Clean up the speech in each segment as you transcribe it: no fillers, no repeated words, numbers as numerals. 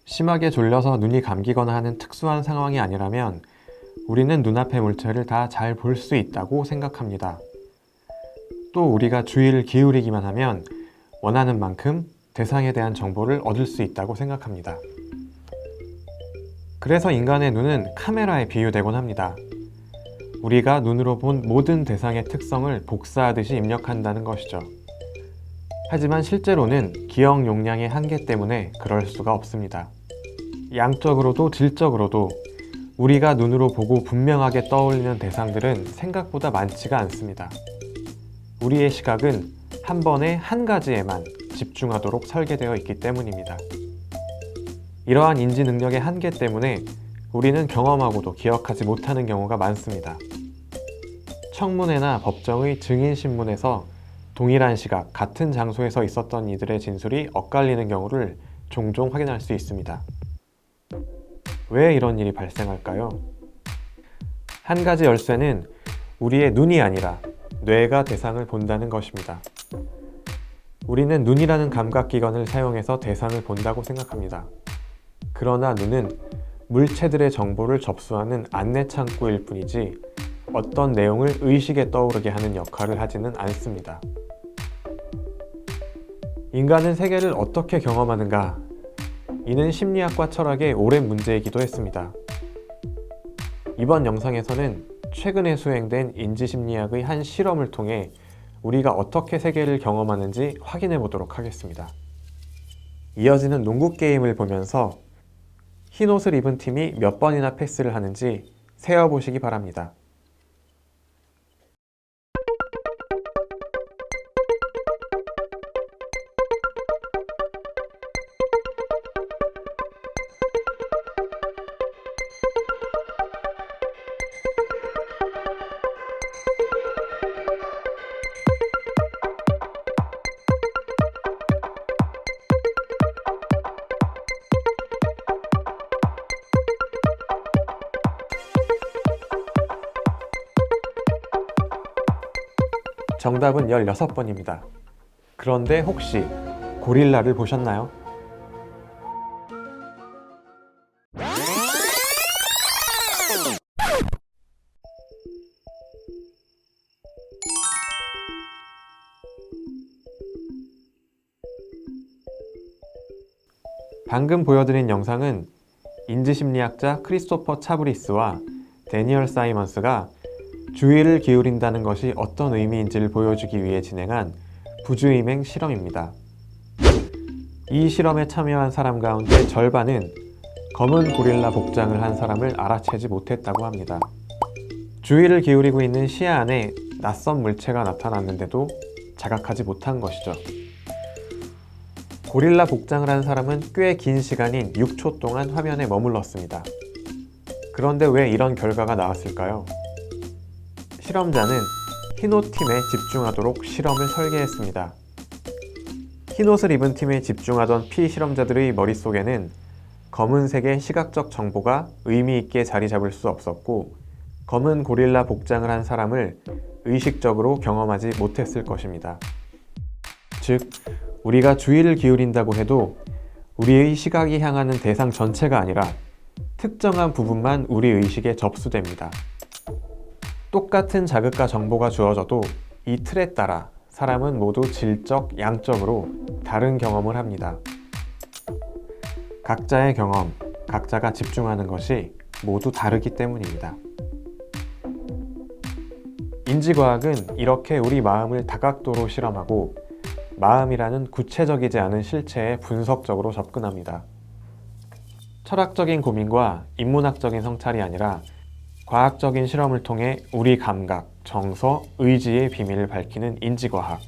심하게 졸려서 눈이 감기거나 하는 특수한 상황이 아니라면 우리는 눈앞의 물체를 다 잘 볼 수 있다고 생각합니다. 또 우리가 주의를 기울이기만 하면 원하는 만큼 대상에 대한 정보를 얻을 수 있다고 생각합니다. 그래서 인간의 눈은 카메라에 비유되곤 합니다. 우리가 눈으로 본 모든 대상의 특성을 복사하듯이 입력한다는 것이죠. 하지만 실제로는 기억 용량의 한계 때문에 그럴 수가 없습니다. 양적으로도 질적으로도 우리가 눈으로 보고 분명하게 떠올리는 대상들은 생각보다 많지가 않습니다. 우리의 시각은 한 번에 한 가지에만 집중하도록 설계되어 있기 때문입니다. 이러한 인지 능력의 한계 때문에 우리는 경험하고도 기억하지 못하는 경우가 많습니다. 청문회나 법정의 증인신문에서 동일한 시각, 같은 장소에서 있었던 이들의 진술이 엇갈리는 경우를 종종 확인할 수 있습니다. 왜 이런 일이 발생할까요? 한 가지 열쇠는 우리의 눈이 아니라 뇌가 대상을 본다는 것입니다. 우리는 눈이라는 감각기관을 사용해서 대상을 본다고 생각합니다. 그러나 눈은 물체들의 정보를 접수하는 안내창구일 뿐이지 어떤 내용을 의식에 떠오르게 하는 역할을 하지는 않습니다. 인간은 세계를 어떻게 경험하는가? 이는 심리학과 철학의 오랜 문제이기도 했습니다. 이번 영상에서는 최근에 수행된 인지심리학의 한 실험을 통해 우리가 어떻게 세계를 경험하는지 확인해 보도록 하겠습니다. 이어지는 농구 게임을 보면서 흰 옷을 입은 팀이 몇 번이나 패스를 하는지 세어보시기 바랍니다. 정답은 16번입니다. 그런데 혹시 고릴라를 보셨나요? 방금 보여드린 영상은 인지심리학자 크리스토퍼 차브리스와 데니얼 사이먼스가 주의를 기울인다는 것이 어떤 의미인지를 보여주기 위해 진행한 부주의맹 실험입니다. 이 실험에 참여한 사람 가운데 절반은 검은 고릴라 복장을 한 사람을 알아채지 못했다고 합니다. 주의를 기울이고 있는 시야 안에 낯선 물체가 나타났는데도 자각하지 못한 것이죠. 고릴라 복장을 한 사람은 꽤 긴 시간인 6초 동안 화면에 머물렀습니다. 그런데 왜 이런 결과가 나왔을까요? 실험자는 흰옷 팀에 집중하도록 실험을 설계했습니다. 흰옷을 입은 팀에 집중하던 피실험자들의 머릿속에는 검은색의 시각적 정보가 의미 있게 자리 잡을 수 없었고 검은 고릴라 복장을 한 사람을 의식적으로 경험하지 못했을 것입니다. 즉, 우리가 주의를 기울인다고 해도 우리의 시각이 향하는 대상 전체가 아니라 특정한 부분만 우리 의식에 접수됩니다. 똑같은 자극과 정보가 주어져도 이 틀에 따라 사람은 모두 질적, 양적으로 다른 경험을 합니다. 각자의 경험, 각자가 집중하는 것이 모두 다르기 때문입니다. 인지과학은 이렇게 우리 마음을 다각도로 실험하고 마음이라는 구체적이지 않은 실체에 분석적으로 접근합니다. 철학적인 고민과 인문학적인 성찰이 아니라 과학적인 실험을 통해 우리 감각, 정서, 의지의 비밀을 밝히는 인지과학.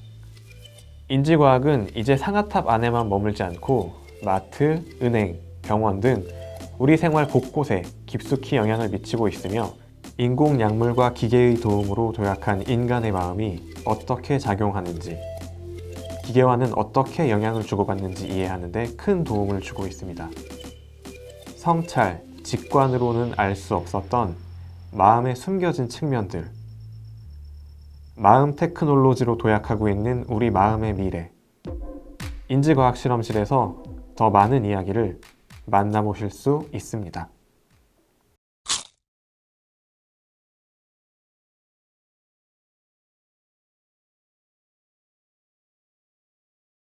인지과학은 이제 상아탑 안에만 머물지 않고 마트, 은행, 병원 등 우리 생활 곳곳에 깊숙이 영향을 미치고 있으며 인공약물과 기계의 도움으로 도약한 인간의 마음이 어떻게 작용하는지, 기계와는 어떻게 영향을 주고받는지 이해하는 데 큰 도움을 주고 있습니다. 성찰, 직관으로는 알 수 없었던 마음의 숨겨진 측면들, 마음 테크놀로지로 도약하고 있는 우리 마음의 미래, 인지과학 실험실에서 더 많은 이야기를 만나보실 수 있습니다.